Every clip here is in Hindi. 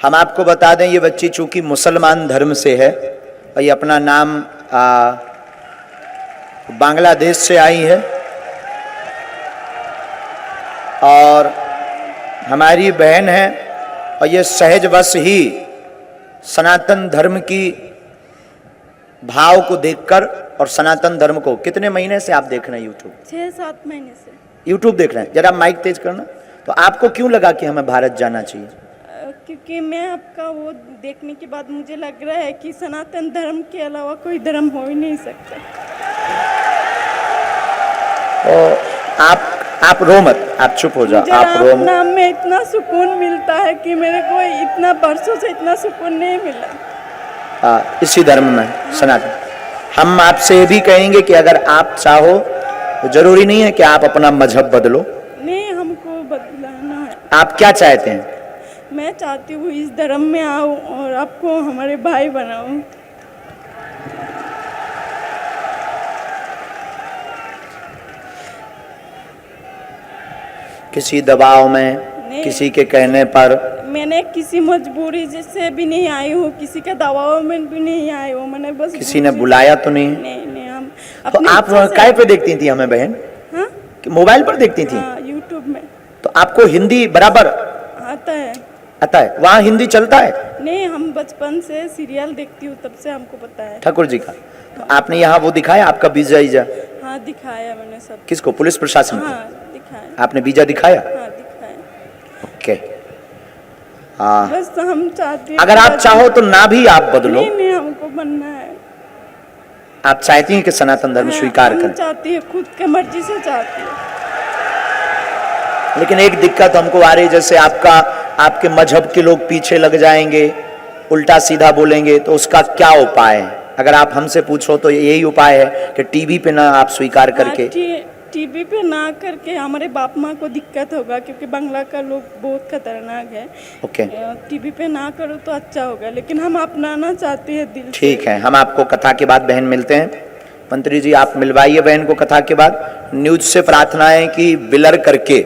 हम आपको बता दें, ये बच्ची चूंकि मुसलमान धर्म से है और ये अपना नाम बांग्लादेश से आई है और हमारी बहन है और ये सहजवश ही सनातन धर्म की भाव को देखकर और सनातन धर्म को, कितने महीने से आप देख रहे हैं यूट्यूब? 6-7 महीने से यूट्यूब देख रहे हैं। जरा माइक तेज करना। तो आपको क्यों लगा कि हमें भारत जाना चाहिए? क्योंकि मैं आपका वो देखने के बाद मुझे लग रहा है कि सनातन धर्म के अलावा कोई धर्म हो ही नहीं सकता। तो आप रो मत, आप चुप हो जाओ, आप रो मत। नाम में इतना सुकून मिलता है कि मेरे को इतना बरसों से इतना सुकून नहीं मिला इसी धर्म में सनातन। हम आपसे ये भी कहेंगे कि अगर आप चाहो तो जरूरी नहीं है कि आप अपना मजहब बदलो। नहीं, हमको बदलाना है। आप क्या चाहते हैं? मैं चाहती हूँ इस धर्म में आऊँ और आपको हमारे भाई बनाऊँ। किसी दबाव में, किसी के कहने पर? मैंने किसी मजबूरी से भी नहीं आई हूँ, किसी के दबाव में भी नहीं आई हूँ। मैंने बस किसी ने बुलाया तो नहीं? नहीं, हम तो आप काय पे देखती थी हमें बहन? हाँ? कि मोबाइल पर देखती थी? यूट्यूब में। तो आपको हिंदी बराबर आता है? आता है। वहाँ हिंदी चलता है? नहीं, हम बचपन से सीरियल देखती हूँ, तब से हमको पता है। ठाकुर जी का? तो आपने यहाँ वो दिखाया आपका वीजा? हाँ, दिखाया मैंने सब। किसको? पुलिस प्रशासन को? हाँ, दिखाया। आपने वीजा दिखाया? हाँ, दिखाया। ओके। हाँ, बस हम चाहते हैं, अगर आप चाहो तो ना भी आप बदलो। नहीं, हमको बनना है। आप चाहती हैं कि सनातन धर्म स्वीकार करें? चाहती है, खुद के मर्जी से चाहती है। लेकिन एक दिक्कत हमको आ रही, जैसे आपके मजहब के लोग पीछे लग जाएंगे, उल्टा सीधा बोलेंगे, तो उसका क्या उपाय है? अगर आप हमसे पूछो तो यही उपाय है कि टीवी पे ना आप स्वीकार करके। टीवी पे ना करके हमारे बाप माँ को दिक्कत होगा, क्योंकि बांग्ला का लोग बहुत खतरनाक है। ओके। टीवी पे ना करो तो अच्छा होगा, लेकिन हम अपनाना चाहते हैं दिल से। ठीक है, हम आपको कथा के बाद बहन मिलते हैं। मंत्री जी, आप मिलवाइए बहन को कथा के बाद। न्यूज से प्रार्थना है कि बिलर करके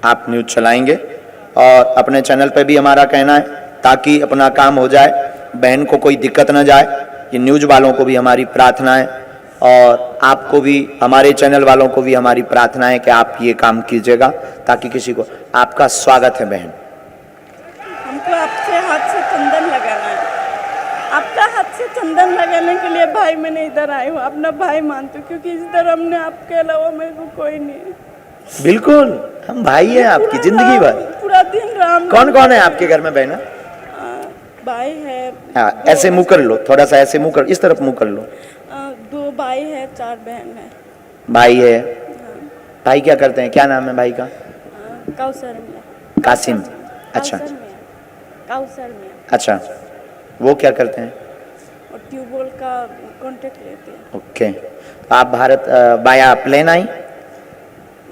आप न्यूज चलाएंगे और अपने चैनल पे भी हमारा कहना है, ताकि अपना काम हो जाए, बहन को कोई दिक्कत ना जाए। ये न्यूज वालों को भी हमारी प्रार्थना है और आपको भी, हमारे चैनल वालों को भी हमारी प्रार्थना है कि आप ये काम कीजिएगा, ताकि किसी को। आपका स्वागत है बहन। हमको आपसे हाथ से चंदन लगाना है। आपका हाथ से चंदन लगाने के लिए भाई मैंने इधर आई हूँ, अपना भाई मानती हूँ, क्योंकि इस धर्म में आपके अलावा मेरे को कोई नहीं। बिल्कुल, हम भाई हैं आपकी जिंदगी भर। पूरा दिन राम। कौन कौन है आपके घर में बहना? भाई है। हाँ, ऐसे मुंह कर लो, थोड़ा सा ऐसे मुंह कर, इस तरफ मुंह कर लो। 2 भाई है, 4 बहन है। भाई है? भाई क्या करते हैं? क्या नाम है भाई का? काउसर मियां। कासिम? अच्छा काउसर मियां। अच्छा, वो क्या करते हैं? और ट्यूबवेल का कॉन्ट्रैक्ट लेते हैं। ओके। तो आप भारत बाया प्लेन आई?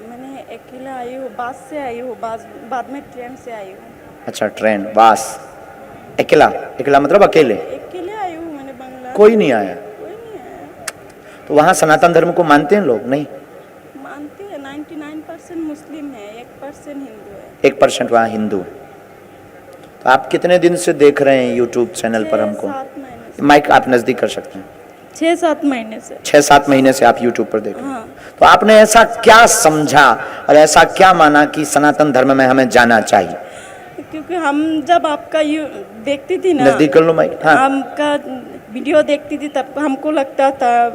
मैंने अकेला आई हूँ, बस से आई हूँ, बाद में ट्रेन से आई हूँ। अच्छा, ट्रेन, बस। अकेला मतलब अकेले? अकेले आई हूँ मैंने बांग्ला। कोई नहीं आया? तो वहाँ सनातन धर्म को मानते हैं लोग? नहीं मानते हैं। 99% मुस्लिम है, 1% हिंदू है। 1% वहाँ हिंदू है। तो आप कितने दिन से देख रहे हैं यूट्यूब चैनल पर हमको? 6-7 महीने से। माइक आप नजदीक कर सकते हैं। 6-7 महीने से। 6-7 महीने से आप यूट्यूब पर देख रहे हैं। हाँ। तो आपने ऐसा क्या समझा और ऐसा क्या माना कि सनातन धर्म में हमें जाना चाहिए? क्योंकि हम जब आपका देखती थी ना, नजदीक कर लो माइक। हाँ। हमका वीडियो देखती थी, तब हमको लगता था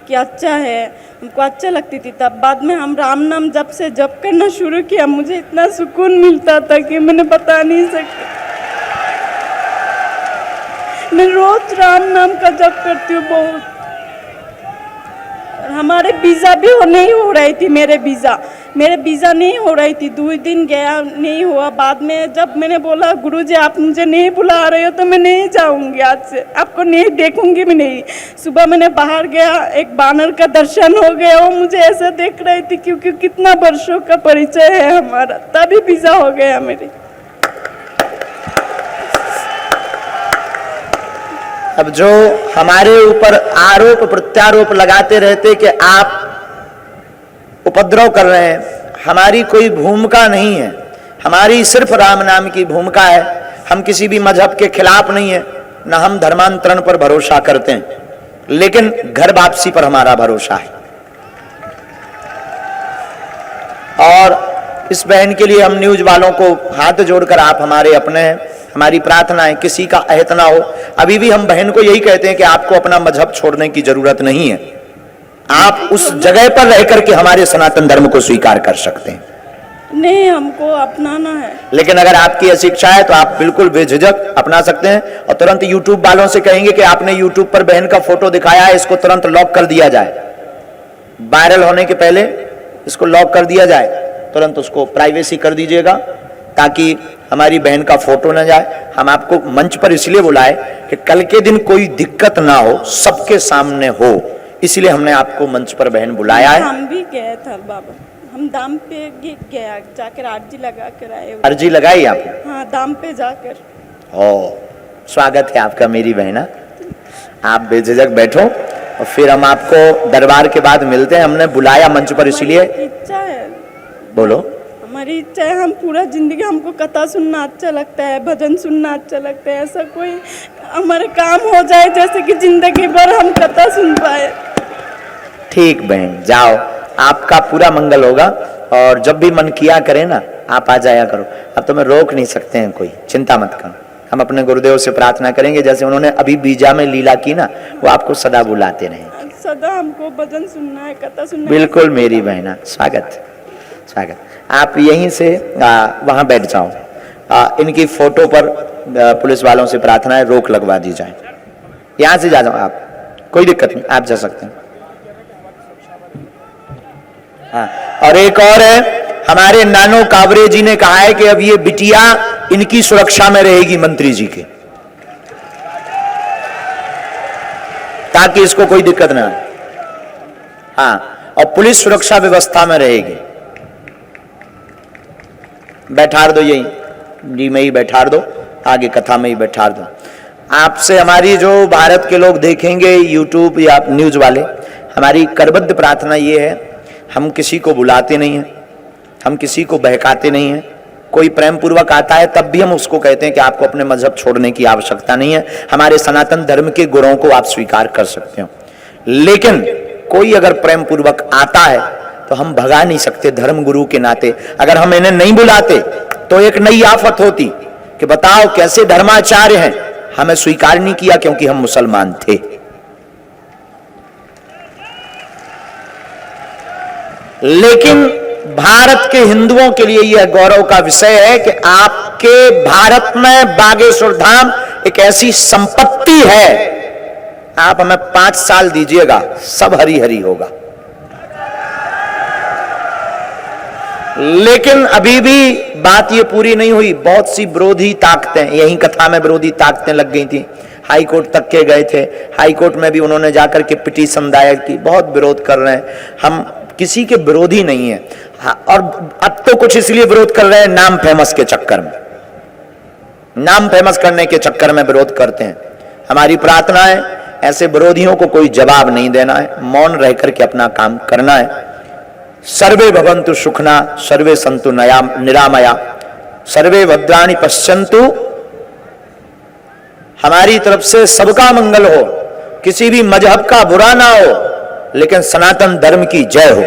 कि अच्छा है, हमको अच्छा लगती थी। तब बाद में हम राम नाम जब से जप करना शुरू किया, मुझे इतना सुकून मिलता था कि मैंने बता नहीं सकती। मैं रोज राम नाम का जप करती हूँ बहुत। हमारे वीज़ा भी नहीं हो रही थी, मेरे वीज़ा नहीं हो रही थी। 2 दिन गया, नहीं हुआ। बाद में जब मैंने बोला, गुरुजी आप मुझे नहीं बुला रहे हो तो मैं नहीं जाऊंगी, आज से आपको नहीं देखूंगी मैं नहीं। सुबह मैंने बाहर गया, एक बानर का दर्शन हो गया, वो मुझे ऐसे देख रही थी, क्योंकि कितना वर्षों का परिचय है हमारा, तभी वीज़ा हो गया मेरी। अब जो हमारे ऊपर आरोप प्रत्यारोप लगाते रहते कि आप उपद्रव कर रहे हैं, हमारी कोई भूमिका नहीं है, हमारी सिर्फ राम नाम की भूमिका है। हम किसी भी मजहब के खिलाफ नहीं है, ना हम धर्मांतरण पर भरोसा करते हैं, लेकिन घर वापसी पर हमारा भरोसा है। और इस बहन के लिए हम न्यूज वालों को हाथ जोड़कर, आप हमारे अपने हैं, हमारी प्रार्थना है किसी का अहित ना हो। अभी भी हम बहन को यही कहते हैं कि आपको अपना मजहब छोड़ने की जरूरत नहीं है, आप उस जगह पर रह करके हमारे सनातन धर्म को स्वीकार कर सकते हैं। नहीं, हमको अपनाना है। लेकिन अगर आपकी ऐसी इच्छा है तो आप बिल्कुल बेझिझक अपना सकते हैं और तुरंत यूट्यूब वालों से कहेंगे कि आपने यूट्यूब पर बहन का फोटो दिखाया है, इसको तुरंत लॉक कर दिया जाए, वायरल होने के पहले इसको लॉक कर दिया जाए, तुरंत उसको प्राइवेसी कर दीजिएगा ताकि हमारी बहन का फोटो न जाए। हम आपको मंच पर इसलिए बुलाए कि कल के दिन कोई दिक्कत ना हो, सबके सामने हो, इसलिए हमने आपको मंच पर बहन बुलाया है। हम भी गए थे बाबा, हम दाम पे गया जाकर अर्जी लगा कर आए। अर्जी लगाई आपने? हाँ, दाम पे जाकर। ओ, स्वागत है आपका मेरी बहना, आप बेझिझक बैठो और फिर हम आपको दरबार के बाद मिलते हैं। हमने बुलाया मंच पर इसलिए। इच्छा है, बोलो। हमारी इच्छा है, हम पूरा जिंदगी, हमको कथा सुनना अच्छा लगता है, भजन सुनना अच्छा लगता है, ऐसा कोई हमारे काम हो जाए जैसे कि जिंदगी भर हम कथा सुन पाए। ठीक बहन, जाओ, आपका पूरा मंगल होगा। और जब भी मन किया करे ना, आप आ जाया करो। अब तो मैं रोक नहीं सकते हैं कोई, चिंता मत करो। हम अपने गुरुदेव से प्रार्थना करेंगे जैसे उन्होंने अभी बीजा में लीला की ना, वो आपको सदा बुलाते रहे। सदा हमको भजन सुनना है, कथा सुनना है। बिल्कुल मेरी बहना, स्वागत स्वागत। आप यहीं से वहां बैठ जाओ। इनकी फोटो पर पुलिस वालों से प्रार्थना है रोक लगवा दी जाए। यहां से जा जाओ आप, कोई दिक्कत नहीं, आप जा सकते हैं। हाँ, और एक और है, हमारे नानो कावरे जी ने कहा है कि अब ये बिटिया इनकी सुरक्षा में रहेगी, मंत्री जी के, ताकि इसको कोई दिक्कत ना आए। हाँ, और पुलिस सुरक्षा व्यवस्था में रहेगी। बैठार दो यही जी में ही बैठार दो, आगे कथा में ही बैठार दो। आपसे हमारी जो भारत के लोग देखेंगे यूट्यूब या न्यूज वाले, हमारी करबद्ध प्रार्थना ये है, हम किसी को बुलाते नहीं हैं, हम किसी को बहकाते नहीं हैं। कोई प्रेम पूर्वक आता है तब भी हम उसको कहते हैं कि आपको अपने मजहब छोड़ने की आवश्यकता नहीं है, हमारे सनातन धर्म के गुणों को आप स्वीकार कर सकते हो। लेकिन कोई अगर प्रेम पूर्वक आता है तो हम भगा नहीं सकते धर्म गुरु के नाते। अगर हम इन्हें नहीं बुलाते तो एक नई आफत होती कि बताओ कैसे धर्माचार्य हैं, हमें स्वीकार नहीं किया क्योंकि हम मुसलमान थे। लेकिन भारत के हिंदुओं के लिए यह गौरव का विषय है कि आपके भारत में बागेश्वर धाम एक ऐसी संपत्ति है, आप हमें 5 साल दीजिएगा, सब हरी हरी होगा। लेकिन अभी भी बात ये पूरी नहीं हुई, बहुत सी विरोधी ताकतें, यही कथा में विरोधी ताकतें लग गई थी, हाई कोर्ट तक के गए थे, हाई कोर्ट में भी उन्होंने जाकर के पिटीशन दायर की, बहुत विरोध कर रहे हैं। हम किसी के विरोधी नहीं है, और अब तो कुछ इसलिए विरोध कर रहे हैं नाम फेमस के चक्कर में, नाम फेमस करने के चक्कर में विरोध करते हैं। हमारी प्रार्थना है ऐसे विरोधियों को कोई जवाब नहीं देना है, मौन रह करके अपना काम करना है। सर्वे भवन्तु सुखना, सर्वे सन्तु निरामया, सर्वे भद्राणि पश्यन्तु। हमारी तरफ से सबका मंगल हो, किसी भी मजहब का बुरा ना हो, लेकिन सनातन धर्म की जय हो।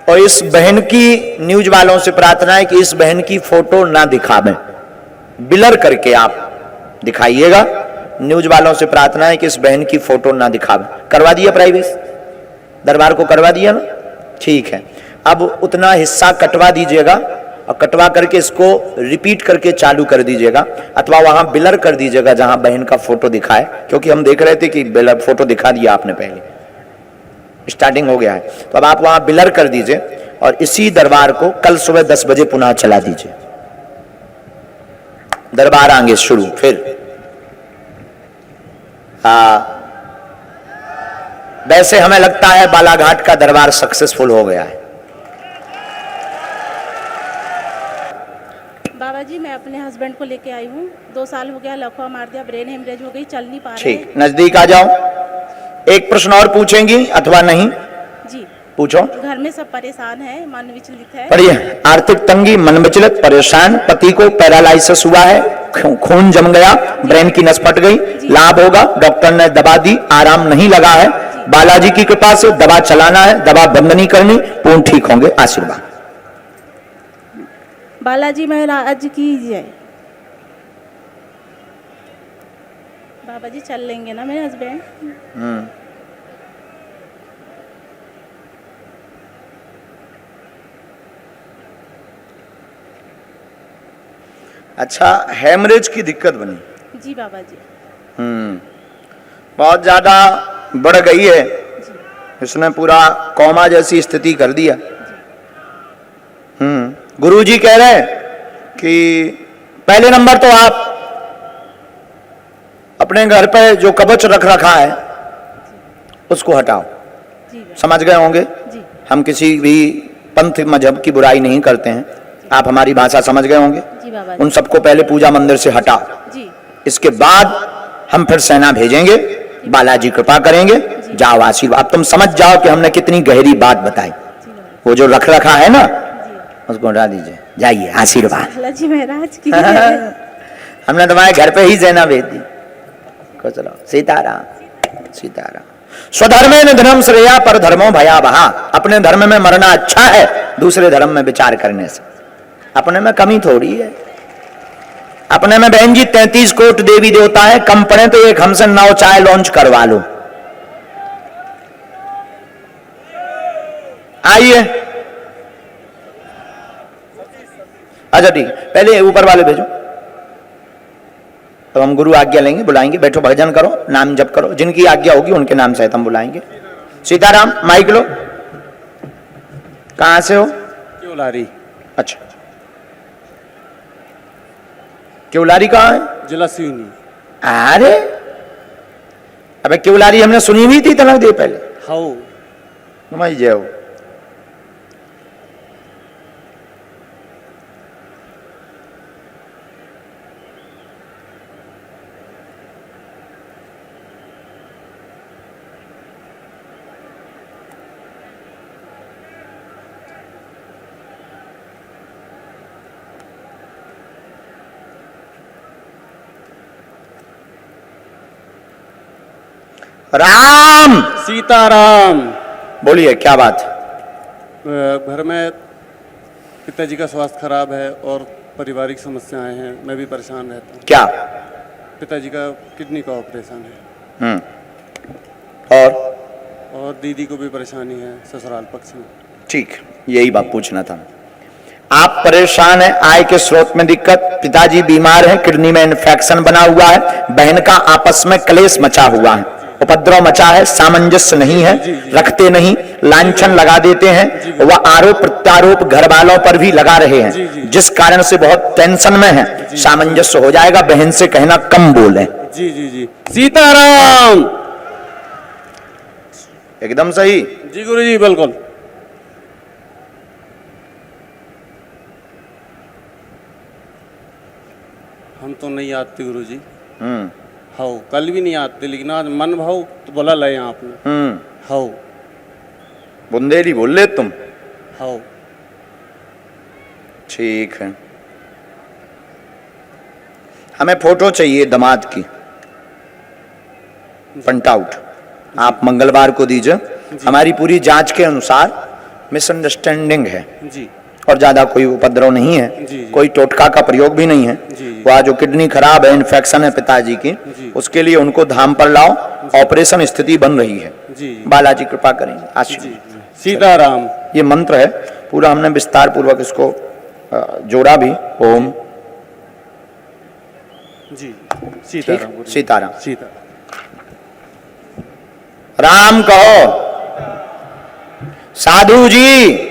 और इस बहन की न्यूज वालों से प्रार्थना है कि इस बहन की फोटो ना दिखावें, ब्लर करके आप दिखाइएगा। न्यूज वालों से प्रार्थना है कि इस बहन की फोटो ना दिखावें। करवा दिया प्राइवेसी, दरबार को करवा दिया ना, ठीक है। अब उतना हिस्सा कटवा दीजिएगा और कटवा करके इसको रिपीट करके चालू कर दीजिएगा, अथवा वहां ब्लर कर दीजिएगा जहां बहन का फोटो दिखाए, क्योंकि हम देख रहे थे कि ब्लर फोटो दिखा दिया आपने, पहले स्टार्टिंग हो गया है, तो अब आप वहां ब्लर कर दीजिए और इसी दरबार को कल सुबह 10 बजे पुनः चला दीजिए। दरबार आएंगे शुरू फिर। वैसे हमें लगता है बालाघाट का दरबार सक्सेसफुल हो गया है। बाबा जी, मैं अपने हस्बैंड को लेके आई हूँ, 2 साल हो गया, लकवा मार दिया, ब्रेन हेमरेज हो गई, चल नहीं पा रहे। ठीक, नजदीक आ जाओ। एक प्रश्न और पूछेंगी अथवा नहीं? जी पूछो। घर में सब परेशान है, मन विचलित है। पढ़िए। आर्थिक तंगी, मन विचलित, परेशान, पति को पैरालाइसिस हुआ है, खून जम गया, ब्रेन की नस फट गई, लाभ होगा, डॉक्टर ने दवा दी, आराम नहीं लगा है, बालाजी की कृपा से दवा चलाना है, दवा बंद नहीं करनी, पूर्ण ठीक होंगे, आशीर्वाद। बालाजी महाराज की जय। बाबा जी चल लेंगे ना मेरे हस्बैंड? अच्छा, हेमरेज की दिक्कत बनी? जी बाबा जी। बहुत ज्यादा बढ़ गई है, इसने पूरा कोमा जैसी स्थिति कर दिया। गुरुजी कह रहे हैं कि पहले नंबर तो आप अपने घर पे जो कवच रख रखा है उसको हटाओ। समझ गए होंगे? हम किसी भी पंथ मजहब की बुराई नहीं करते हैं, आप हमारी भाषा समझ गए होंगे। उन सबको पहले पूजा मंदिर से हटाओ, इसके बाद हम फिर सेना भेजेंगे, बालाजी कृपा करेंगे, जाओ आशीर्वाद। अब तुम समझ जाओ कि हमने कितनी गहरी बात बताई। वो जो रख रखा है ना उसको हटा दीजिए, जाइए आशीर्वाद। बालाजी महाराज की हमने तुम्हारे घर पे ही सेना भेज दी। चलो, सीताराम सीताराम। स्वधर्मे निधनम श्रेया पर धर्मो भयावहा। अपने धर्म में मरना अच्छा है दूसरे धर्म में विचार करने से। अपने में कमी थोड़ी है। अपने में बहन जी 33 कोट देवी देवता है, कम पड़े तो एक हमसे नाव चाय लॉन्च करवा लो। आइए। अच्छा ठीक, पहले ऊपर वाले भेजो, तो हम गुरु आज्ञा लेंगे, बुलाएंगे, बैठो, भजन करो, नाम जप करो, जिनकी आज्ञा होगी उनके नाम सहित हम बुलाएंगे। सीताराम, माइक लो। कहां से हो? केवलारी। अच्छा, केवलारी कहाँ है? जिला सिवनी। अरे अबे केवलारी हमने सुनी हुई थी तनक दे पहले। हाउ नमाई जय हो। राम सीताराम। बोलिए, क्या बात? घर में पिताजी का स्वास्थ्य खराब है और पारिवारिक समस्याएं हैं, मैं भी परेशान रहता हूँ। क्या? पिताजी का किडनी का ऑपरेशन है। और दीदी को भी परेशानी है ससुराल पक्ष में। ठीक, यही बात पूछना था। आप परेशान हैं, आय के स्रोत में दिक्कत, पिताजी बीमार हैं, किडनी में इन्फेक्शन बना हुआ है, बहन का आपस में क्लेश मचा हुआ है, उपद्रव मचा है, सामंजस्य नहीं है, रखते नहीं, लांछन लगा देते हैं, वह आरोप प्रत्यारोप घर वालों पर भी लगा रहे हैं, जिस कारण से बहुत टेंशन में है। सामंजस्य हो जाएगा, बहन से कहना कम बोले। जी जी जी। सीताराम। एकदम सही। जी गुरु जी, बिल्कुल। हम तो नहीं आते गुरु जी। हाउ कल भी नहीं आते, लेकिन आज मन भाव तो बोला लाए आपने। हाउ बुंदेली बोल ले तुम। हाउ ठीक है। हमें फोटो चाहिए दामाद की, प्रिंट आउट। आप मंगलवार को दीजिए। हमारी पूरी जांच के अनुसार मिसअंडरस्टैंडिंग है जी, और ज्यादा कोई उपद्रव नहीं है, कोई टोटका का प्रयोग भी नहीं है। वह जो किडनी खराब है, इन्फेक्शन है पिताजी की, उसके लिए उनको धाम पर लाओ, ऑपरेशन स्थिति बन रही है। बालाजी कृपा करेंगे, आशीर्वाद। सीताराम। ये मंत्र है, पूरा हमने विस्तार पूर्वक इसको जोड़ा भी। ओम जी। सीताराम गुरु जी। सीताराम। सीताराम। राम कहो। साधु जी,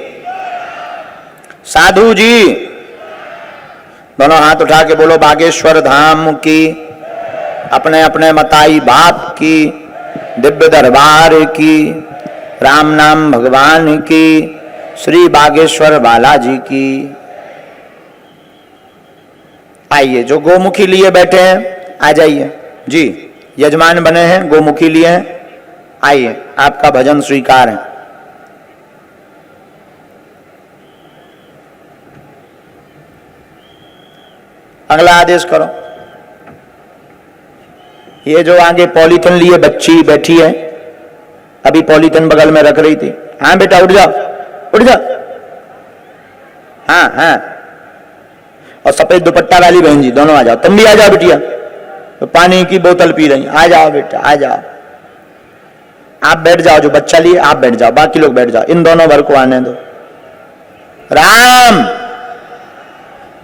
साधु जी, दोनों हाथ उठा के बोलो बागेश्वर धाम की, अपने अपने मताई बाप की, दिव्य दरबार की, राम नाम भगवान की, श्री बागेश्वर बालाजी की। आइए, जो गोमुखी लिए बैठे हैं आ जाइए जी, यजमान बने हैं, गोमुखी लिए हैं, आइए, आपका भजन स्वीकार है। अगला आदेश करो। ये जो आगे पॉलीथिन लिए बच्ची बैठी है, अभी पॉलीथिन बगल में रख रही थी। हाँ बेटा उठ जाओ, उठ जाओ। हाँ हाँ, और सफेद दुपट्टा वाली बहन जी दोनों आ जाओ। तुम भी आ जाओ बिटिया, तो पानी की बोतल पी रही। आ जाओ बेटा, आ जाओ। आप बैठ जाओ, जो बच्चा लिए आप बैठ जाओ, बाकी लोग बैठ जाओ। इन दोनों भर को आने दो। राम,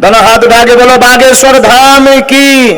दोनों हाथ उठा के बोलो बागेश्वर धाम की।